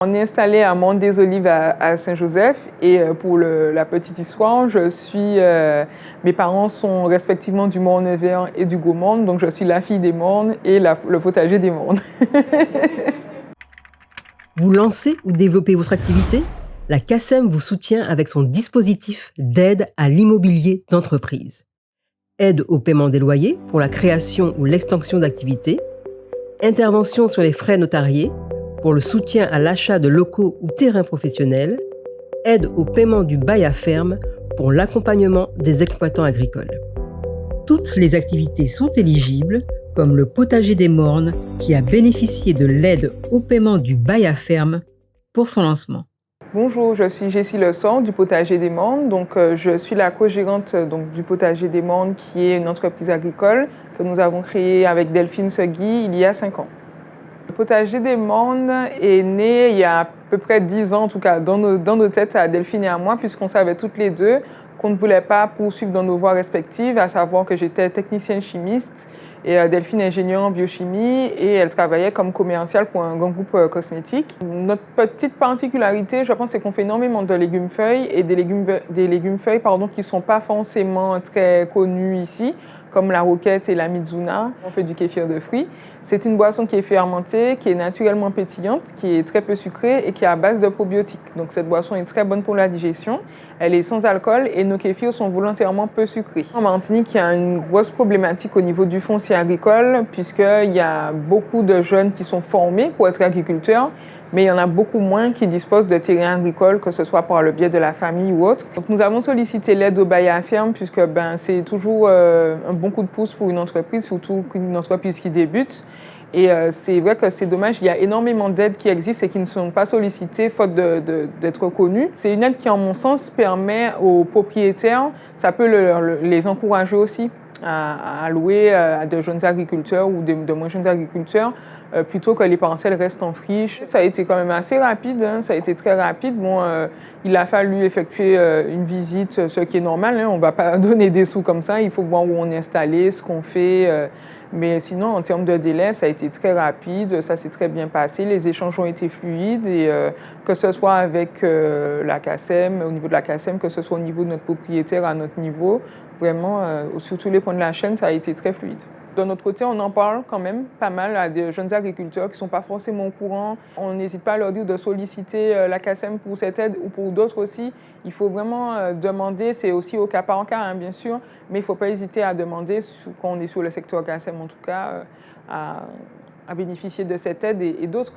On est installé à Mont-des-Olives à Saint-Joseph et pour la petite histoire, mes parents sont respectivement du Morne-Nevers et du Gaumont, donc je suis la fille des Mornes et le potager des Mornes. Vous lancez ou développez votre activité? La CACEM vous soutient avec son dispositif d'aide à l'immobilier d'entreprise. Aide au paiement des loyers pour la création ou l'extension d'activités, intervention sur les frais notariés pour le soutien à l'achat de locaux ou terrains professionnels, aide au paiement du bail à ferme pour l'accompagnement des exploitants agricoles. Toutes les activités sont éligibles, comme le potager des Mornes qui a bénéficié de l'aide au paiement du bail à ferme pour son lancement. Bonjour, je suis Jessie Lesson du potager des Mornes. Je suis la co-gérante du potager des Mornes qui est une entreprise agricole que nous avons créée avec Delphine Segui il y a 5 ans. Le potager des Mornes est né il y a à peu près 10 ans, en tout cas dans nos têtes à Delphine et à moi, puisqu'on savait toutes les deux qu'on ne voulait pas poursuivre dans nos voies respectives, à savoir que j'étais technicienne chimiste et Delphine ingénieure en biochimie et elle travaillait comme commerciale pour un grand groupe cosmétique. Notre petite particularité, je pense, c'est qu'on fait énormément de légumes-feuilles et des légumes-feuilles qui ne sont pas forcément très connus ici, comme la roquette et la mizuna. On fait du kéfir de fruits. C'est une boisson qui est fermentée, qui est naturellement pétillante, qui est très peu sucrée et qui est à base de probiotiques. Donc cette boisson est très bonne pour la digestion. Elle est sans alcool et nos kéfirs sont volontairement peu sucrés. En Martinique, il y a une grosse problématique au niveau du foncier agricole puisqu'il y a beaucoup de jeunes qui sont formés pour être agriculteurs, mais il y en a beaucoup moins qui disposent de terrains agricoles, que ce soit par le biais de la famille ou autre. Donc nous avons sollicité l'aide au bail à ferme puisque c'est toujours un bon coup de pouce pour une entreprise, surtout une entreprise qui débute. Et c'est vrai que c'est dommage, il y a énormément d'aides qui existent et qui ne sont pas sollicitées faute d'être connues. C'est une aide qui, en mon sens, permet aux propriétaires, ça peut les encourager aussi à louer à de jeunes agriculteurs ou de moins jeunes agriculteurs, plutôt que les parcelles restent en friche. Ça a été quand même assez rapide, ça a été très rapide. Il a fallu effectuer une visite, ce qui est normal, on ne va pas donner des sous comme ça, il faut voir où on est installé, ce qu'on fait. Mais sinon, en termes de délai, ça a été très rapide, ça s'est très bien passé, les échanges ont été fluides et que ce soit avec la CACEM, au niveau de la CACEM, que ce soit au niveau de notre propriétaire, à notre niveau, vraiment, sur tous les points de la chaîne, ça a été très fluide. De notre côté, on en parle quand même pas mal à des jeunes agriculteurs qui ne sont pas forcément au courant. On n'hésite pas à leur dire de solliciter la CACEM pour cette aide ou pour d'autres aussi. Il faut vraiment demander, c'est aussi au cas par cas, bien sûr, mais il ne faut pas hésiter à demander, quand on est sur le secteur CACEM en tout cas, à bénéficier de cette aide et d'autres.